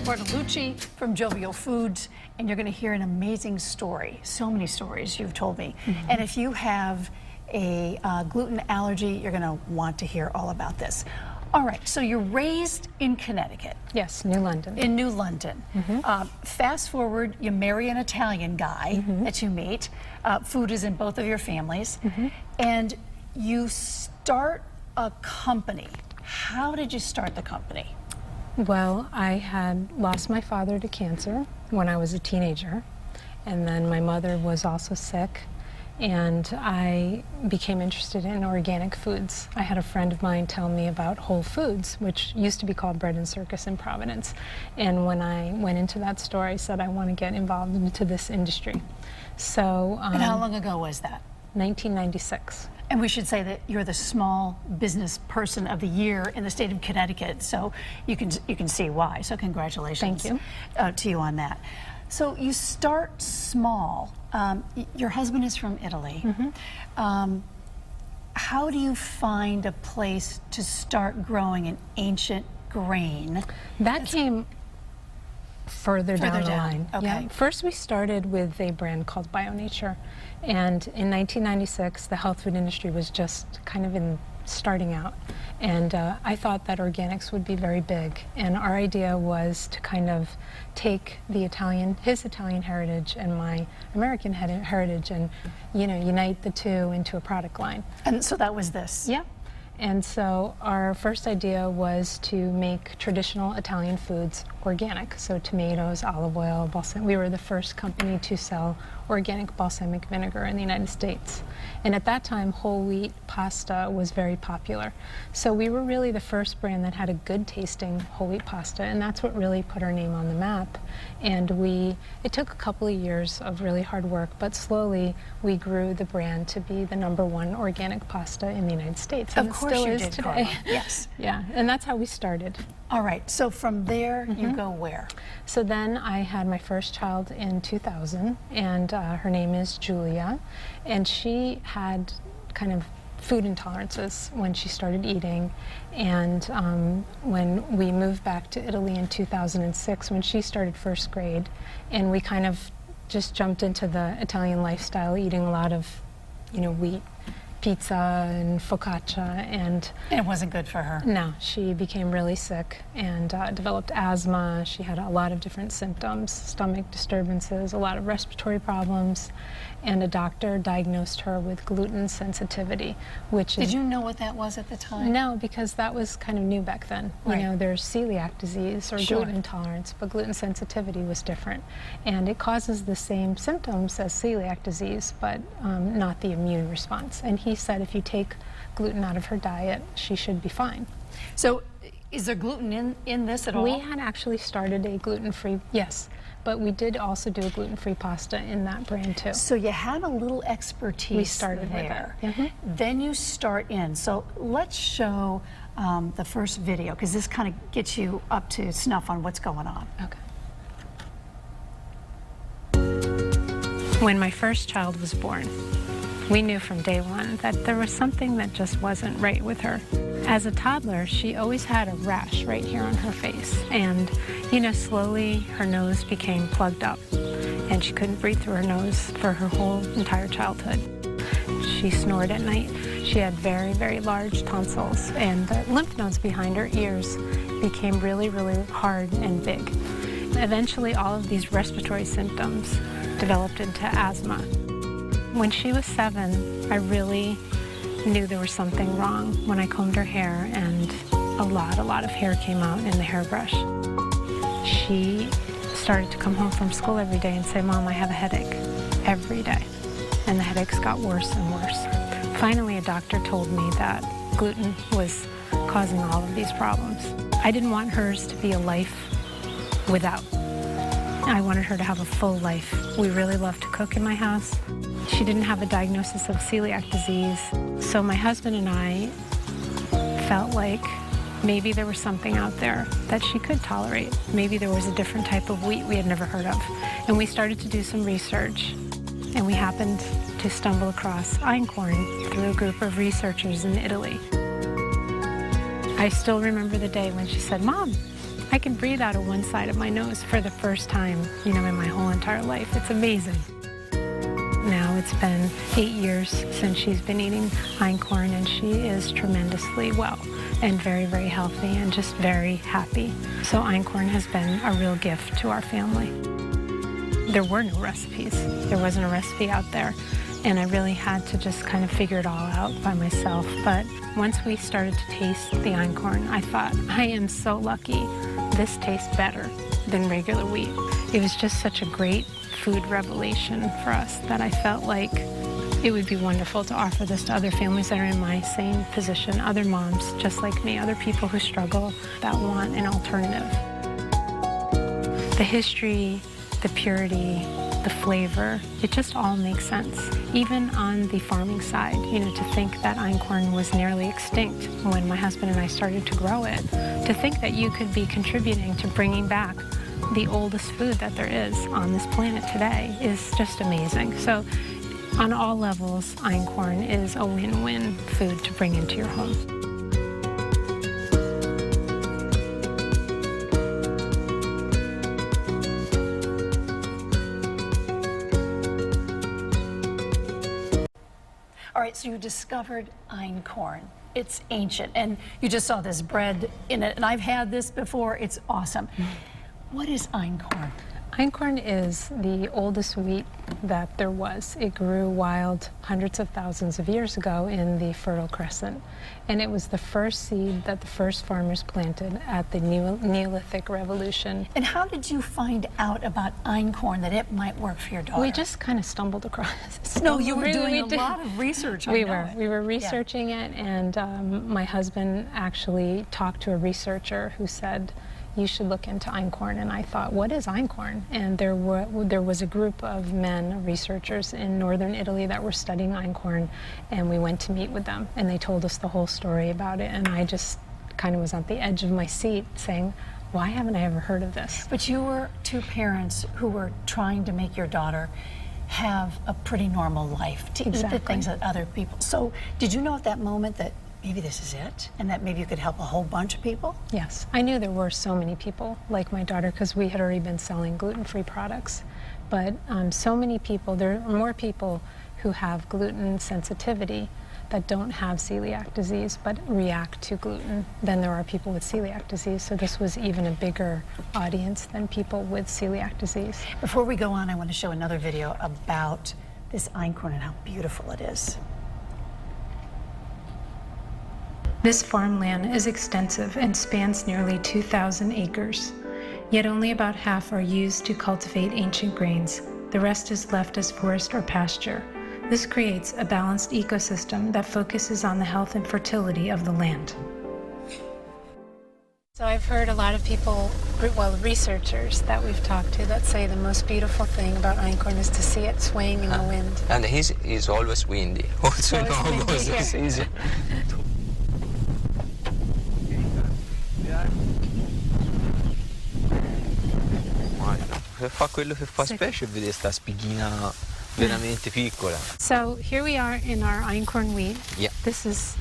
Bartolucci from Jovial Foods, and you're going to hear an amazing story. So many stories you've told me. And if you have a gluten allergy, you're going to want to hear all about this. All right, so you're raised in Connecticut. Yes, New London. In New London. Fast forward, you marry an Italian guy that you meet. Food is in both of your families. And you start a company. How did you start the company? Well, I had lost my father to cancer when I was a teenager, and then my mother was also sick, and I became interested in organic foods. I had a friend of mine tell me about Whole Foods, which used to be called Bread and Circus in Providence, and when I went into that store, I said, I want to get involved into this industry. So, and how long ago was that? 1996. And we should say that you're the Small Business Person of the Year in the state of Connecticut, so you can see why. So congratulations. Thank you. To you on that. So you start small. Your husband is from Italy. How do you find a place to start growing an ancient grain? That came further down the line. Okay. Yeah. First, we started with a brand called Bio Nature, and in 1996, the health food industry was just kind of starting out, and I thought that organics would be very big. And our idea was to kind of take his Italian heritage and my American heritage, and unite the two into a product line. And so that was this. Yeah. And so our first idea was to make traditional Italian foods organic. So tomatoes, olive oil, balsamic. We were the first company to sell organic balsamic vinegar in the United States. And at that time, whole wheat pasta was very popular. So we were really the first brand that had a good tasting whole wheat pasta, and that's what really put our name on the map. And it took a couple of years of really hard work, but slowly we grew the brand to be the #1 organic pasta in the United States. Of course you did, today. Carla. Yes. Yeah, and that's how we started. All right, so from there, you go where? So then I had my first child in 2000, and her name is Julia, and she had kind of food intolerances when she started eating. And when we moved back to Italy in 2006, when she started first grade, and we kind of just jumped into the Italian lifestyle, eating a lot of, wheat, pizza and focaccia, and it wasn't good for her. No, she became really sick and developed asthma. She had a lot of different symptoms, stomach disturbances, a lot of respiratory problems, and a doctor diagnosed her with gluten sensitivity, which Did you know what that was at the time? No, because that was kind of new back then. Right. There's celiac disease or gluten intolerance, but gluten sensitivity was different, and it causes the same symptoms as celiac disease, but not the immune response. And he said if you take gluten out of her diet, she should be fine. So is there gluten in this at all? We had actually started a gluten-free, yes, but we did also do a gluten-free pasta in that brand too. So you had a little expertise. We started there. With it. Then you start in. So let's show the first video, because this kind of gets you up to snuff on what's going on. Okay. When my first child was born, we knew from day one that there was something that just wasn't right with her. As a toddler, she always had a rash right here on her face. And, slowly her nose became plugged up, and she couldn't breathe through her nose for her whole entire childhood. She snored at night. She had very, very large tonsils, and the lymph nodes behind her ears became really, really hard and big. Eventually, all of these respiratory symptoms developed into asthma. When she was 7, I really knew there was something wrong when I combed her hair, and a lot of hair came out in the hairbrush. She started to come home from school every day and say, "Mom, I have a headache," every day. And the headaches got worse and worse. Finally, a doctor told me that gluten was causing all of these problems. I didn't want hers to be a life without. I wanted her to have a full life. We really love to cook in my house. She didn't have a diagnosis of celiac disease, so my husband and I felt like maybe there was something out there that she could tolerate. Maybe there was a different type of wheat we had never heard of. And we started to do some research, and we happened to stumble across einkorn through a group of researchers in Italy. I still remember the day when she said, "Mom, I can breathe out of one side of my nose for the first time, in my whole entire life. It's amazing. Now it's been 8 years since she's been eating einkorn, and she is tremendously well and very, very healthy and just very happy. So einkorn has been a real gift to our family. There were no recipes. There wasn't a recipe out there, and I really had to just kind of figure it all out by myself. But once we started to taste the einkorn, I thought, I am so lucky. This tastes better than regular wheat. It was just such a great food revelation for us that I felt like it would be wonderful to offer this to other families that are in my same position, other moms just like me, other people who struggle that want an alternative. The history, the purity, the flavor, it just all makes sense. Even on the farming side, to think that einkorn was nearly extinct when my husband and I started to grow it, to think that you could be contributing to bringing back the oldest food that there is on this planet today is just amazing. So on all levels, einkorn is a win-win food to bring into your home. All right, so you discovered einkorn. It's ancient, and you just saw this bread in it, and I've had this before. It's awesome. What is einkorn? Einkorn is the oldest wheat that there was. It grew wild hundreds of thousands of years ago in the Fertile Crescent. And it was the first seed that the first farmers planted at the Neolithic Revolution. And how did you find out about einkorn, that it might work for your daughter? We just kind of stumbled across it. No, you were doing a lot of research. We were researching it, and my husband actually talked to a researcher who said, you should look into einkorn. And I thought, what is einkorn? And there was a group of men, researchers in northern Italy that were studying einkorn, and we went to meet with them, and they told us the whole story about it, and I just kind of was at the edge of my seat saying, why haven't I ever heard of this? But you were two parents who were trying to make your daughter have a pretty normal life, to eat the things that other people. So did you know at that moment that maybe this is it, and that maybe you could help a whole bunch of people? Yes, I knew there were so many people like my daughter, because we had already been selling gluten-free products. But so many people, there are more people who have gluten sensitivity that don't have celiac disease but react to gluten than there are people with celiac disease. So this was even a bigger audience than people with celiac disease. Before we go on, I want to show another video about this einkorn and how beautiful it is. This farmland is extensive and spans nearly 2,000 acres. Yet only about half are used to cultivate ancient grains. The rest is left as forest or pasture. This creates a balanced ecosystem that focuses on the health and fertility of the land. So I've heard a lot of people, well, researchers that we've talked to, that say the most beautiful thing about einkorn is to see it swaying in the wind. And it's always windy. Also, it's easy. Fa quello che fa specie è vedere sta spighina veramente piccola. So here we are in our einkorn wheat. Yeah. This is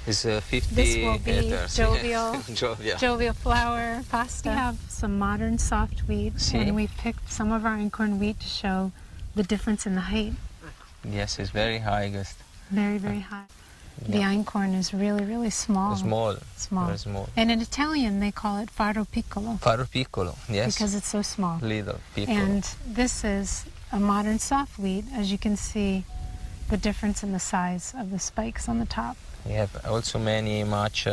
It's 50 This will be hectares. jovial, Jovial. jovial flour pasta. We have some modern soft wheat, and we've picked some of our einkorn wheat to show the difference in the height. Yes, it's very high. Very, very high. The einkorn is really, really small. Small. Small. Very small. And in Italian, they call it faro piccolo. Faro piccolo, yes. Because it's so small. Little, piccolo. And this is a modern soft wheat. As you can see, the difference in the size of the spikes on the top. We have also much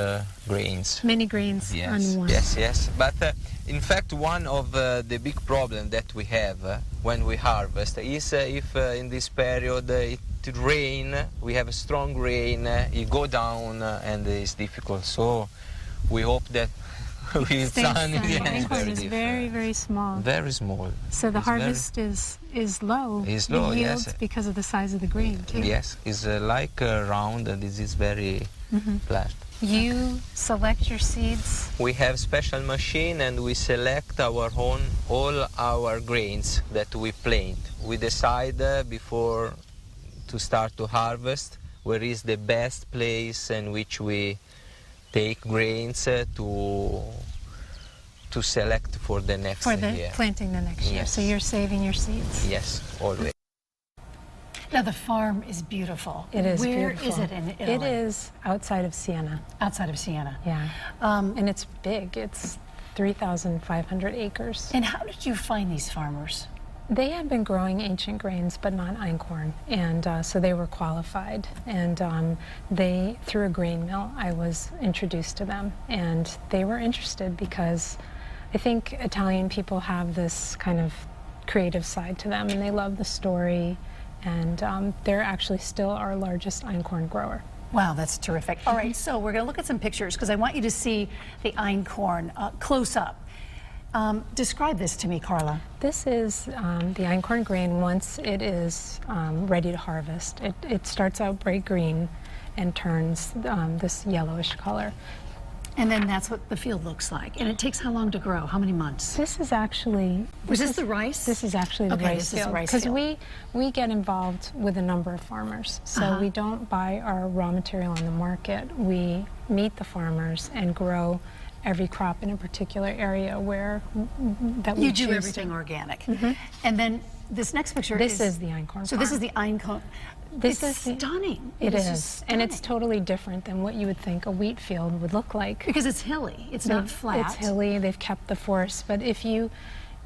grains. Many grains on one. Yes. But in fact, one of the big problems that we have when we harvest is if in this period it rain, we have a strong rain, it go down and it's difficult. So we hope that with sun, Einkorn is very, very small. Very small. So the harvest is low. Is low, the yield, yes. Because of the size of the grain, too. Yes, it's like round, and this is very flat. You select your seeds. We have special machine, and we select all our grains that we plant. We decide before to start to harvest where is the best place in which we take grains to to select for the next For the year. planting the next year. Yes. So you're saving your seeds. Yes, always. Now the farm is beautiful. It is Where beautiful. is it in Italy? It is outside of Siena. Outside of Siena. Yeah. And it's big. It's 3,500 acres. And how did you find these farmers? They had been growing ancient grains, but not einkorn, and so they were qualified. And they, through a grain mill, I was introduced to them, and they were interested because I think Italian people have this kind of creative side to them, and they love the story. And they're actually still our largest einkorn grower. Wow, that's terrific. All right, so we're going to look at some pictures because I want you to see the einkorn close up. Describe this to me, Carla. This is the einkorn grain once it is ready to harvest. It starts out bright green and turns this yellowish color. And then that's what the field looks like. And it takes how long to grow? How many months? This is actually... Was this the rice? This is actually the Okay, rice this is the field. rice Because field. we get involved with a number of farmers. So we don't buy our raw material on the market. We meet the farmers and grow every crop in a particular area where that we You do choose everything to. organic. And then this next picture This is the einkorn So this farm. is the einkorn. This It's is stunning. It is is, just and it's stunning. totally different than what you would think a wheat field would look like. Because it's hilly. It's not flat. It's hilly. They've kept the forest, but if you,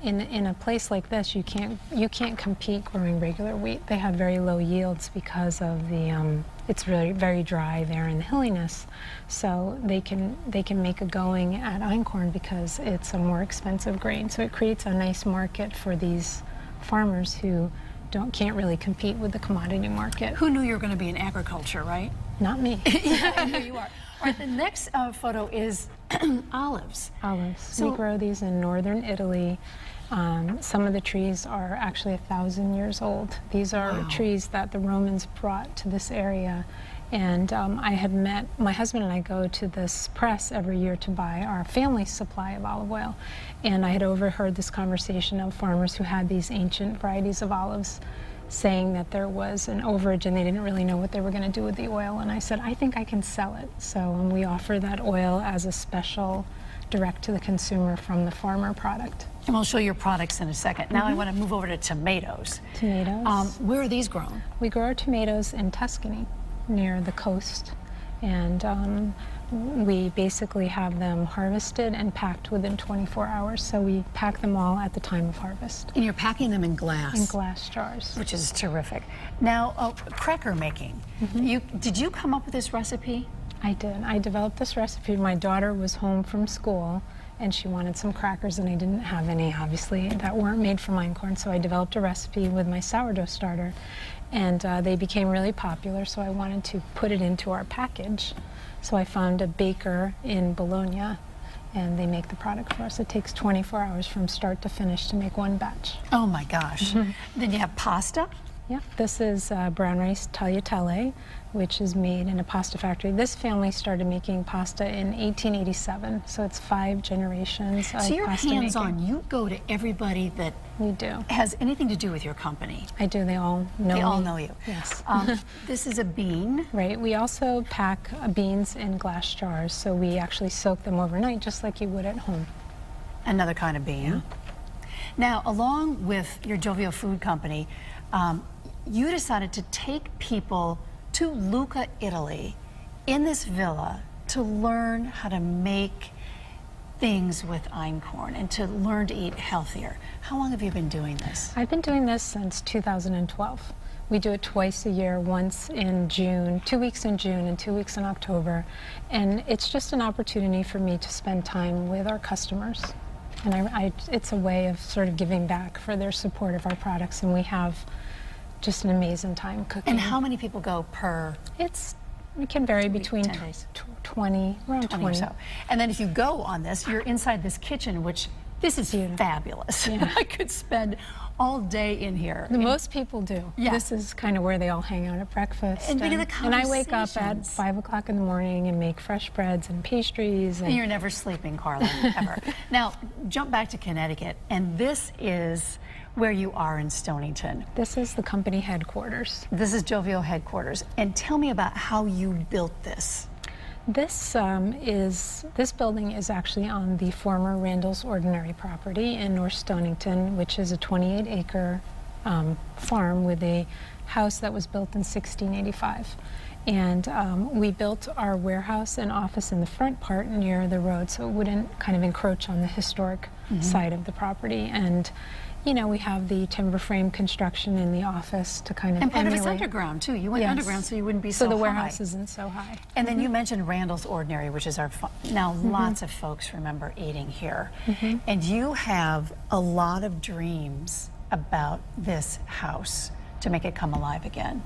in a place like this, you can't compete growing regular wheat. They have very low yields because of the it's really very dry there in the hilliness. So they can make a going at einkorn because it's a more expensive grain. So it creates a nice market for these farmers who can't really compete with the commodity market. Who knew you were going to be in agriculture, right? Not me. Yeah, I know you are. All right, the next photo is olives. Olives. So- We grow these in northern Italy. Some of the trees are actually 1,000 years old. These are Wow. trees that the Romans brought to this area. And I had met, my husband and I go to this press every year to buy our family's supply of olive oil. And I had overheard this conversation of farmers who had these ancient varieties of olives saying that there was an overage and they didn't really know what they were going to do with the oil. And I said, I think I can sell it. So we offer that oil as a special direct to the consumer from the farmer product. And we'll show your products in a second. Now I want to move over to tomatoes. Tomatoes. Where are these grown? We grow our tomatoes in Tuscany, near the coast, and we basically have them harvested and packed within 24 hours. So we pack them all at the time of harvest And you're packing them in glass. in glass jars. Which is terrific. Now, cracker making. Did you come up with this recipe? I did. I developed this recipe. My daughter was home from school and she wanted some crackers and I didn't have any, obviously, that weren't made from einkorn. So I developed a recipe with my sourdough starter and they became really popular. So I wanted to put it into our package. So I found a baker in Bologna and they make the product for us. It takes 24 hours from start to finish to make one batch. Oh my gosh. Then you have pasta. Yeah, this is brown rice tagliatelle, which is made in a pasta factory. This family started making pasta in 1887, so it's 5 generations of So you're pasta hands-on. making. You go to everybody that We do. has anything to do with your company. I do. They all know They all me. know you. Yes. This is a bean. Right. We also pack beans in glass jars, so we actually soak them overnight, just like you would at home. Another kind of bean. Now, along with your Jovial Food Company, you decided to take people to Lucca, Italy, in this villa to learn how to make things with einkorn and to learn to eat healthier. How long have you been doing this? I've been doing this since 2012. We do it twice a year, once in June, 2 weeks in June and 2 weeks in October. And it's just an opportunity for me to spend time with our customers. And it's a way of sort of giving back for their support of our products. And we have just an amazing time cooking. And how many people go per It can vary between 10 days? 20, around 20 or so? And then if you go on this, you're inside this kitchen, which this is fabulous. Yeah. I could spend all day in here. Most people do. Yeah. This is kind of where they all hang out at breakfast. And begin the and I wake up at conversations. 5 o'clock in the morning and make fresh breads and pastries. And you're never sleeping, Carla, ever. Now, jump back to Connecticut, and this is where you are in Stonington. This is the company headquarters. This is Jovial headquarters. And tell me about how you built this. This building is actually on the former Randall's Ordinary property in North Stonington, which is a 28-acre farm with a house that was built in 1685. And we built our warehouse and office in the front part near the road, so it wouldn't kind of encroach on the historic side of the property. And you know, we have the timber frame construction in the office to kind of And part emulate. of it's underground too. You went Yes. underground so you wouldn't be so high. So the warehouse isn't so high. And then you mentioned Randall's Ordinary, which is our now lots of folks remember eating here. And you have a lot of dreams about this house to make it come alive again.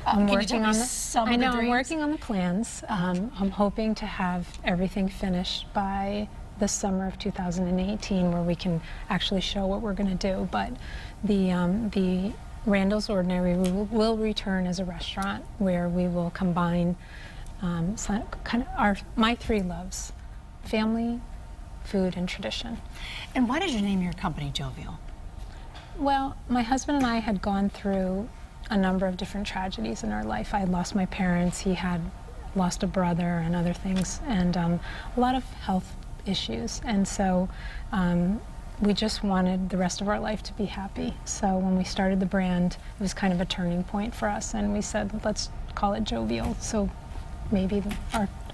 I'm Can you working tell on me the, some I of the know, I'm dreams? working on the plans. I'm hoping to have everything finished by the summer of 2018, where we can actually show what we're going to do. But the Randall's Ordinary will return as a restaurant where we will combine kind of my three loves: family, food, and tradition. And why did you name your company Jovial? Well, my husband and I had gone through a number of different tragedies in our life. I had lost my parents, he had lost a brother and other things, and a lot of health issues. And so we just wanted the rest of our life to be happy. So when we started the brand, it was kind of a turning point for us, and we said, let's call it Jovial, so maybe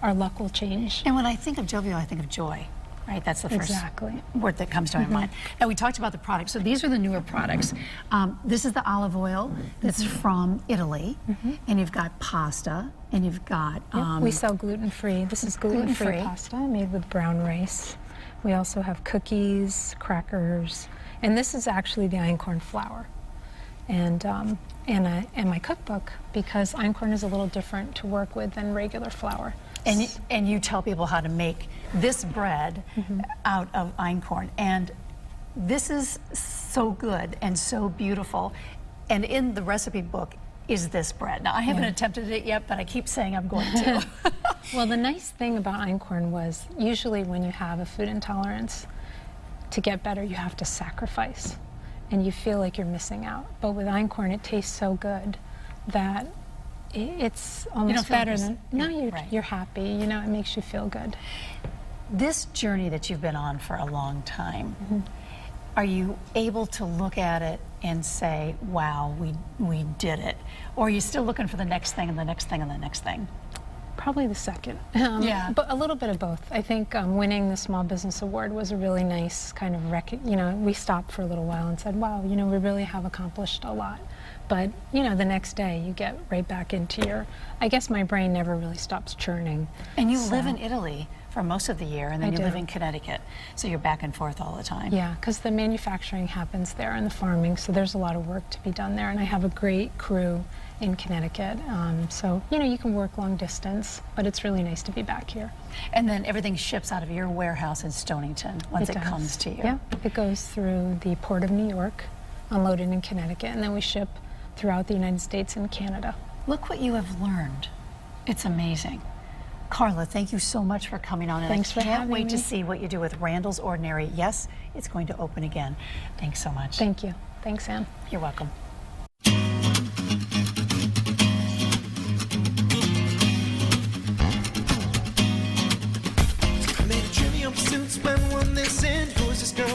our luck will change. And when I think of Jovial, I think of joy. Right, that's the first word that comes to my mind. Now, we talked about the products. So these are the newer products. This is the olive oil that's from Italy. And you've got pasta, and you've got... we sell gluten-free. This is gluten-free pasta made with brown rice. We also have cookies, crackers, and this is actually the einkorn flour. And my cookbook, because einkorn is a little different to work with than regular flour. And you tell people how to make this bread out of einkorn. And this is so good and so beautiful. And in the recipe book is this bread. Now, I haven't attempted it yet, but I keep saying I'm going to. Well, the nice thing about einkorn was usually when you have a food intolerance, to get better, you have to sacrifice. And you feel like you're missing out. But with einkorn, it tastes so good that it's almost better than... No, you're happy. You know, it makes you feel good. This journey that you've been on for a long time, are you able to look at it and say, wow, we did it? Or are you still looking for the next thing and the next thing and the next thing? Probably the second. But a little bit of both. I think winning the Small Business Award was a really nice kind of you know, we stopped for a little while and said, wow, you know, we really have accomplished a lot. But, you know, the next day you get right back into your, I guess my brain never really stops churning. And you live in Italy for most of the year, and then you live in Connecticut, so you're back and forth all the time. Yeah, because the manufacturing happens there and the farming, so there's a lot of work to be done there, and I have a great crew in Connecticut. So, you know, you can work long distance, but it's really nice to be back here. And then everything ships out of your warehouse in Stonington once it comes to you. Yeah, it goes through the Port of New York, unloaded in Connecticut, and then we ship throughout the United States and Canada. Look what you have learned. It's amazing. Carla, thank you so much for coming on. And Thanks for having me. I can't wait to see what you do with Randall's Ordinary. Yes, it's going to open again. Thanks so much. Thank you. Thanks, Ann. You're welcome.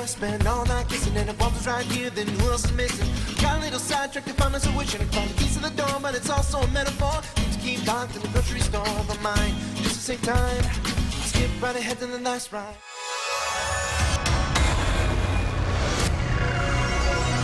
Spend all night kissing and the bomb was right here, then who else is missing? Got a little sidetracked to find us a wish and I found the keys to the door, but it's also a metaphor. Need to keep locked in the grocery store, but mine just to save time. Skip right ahead to the last ride.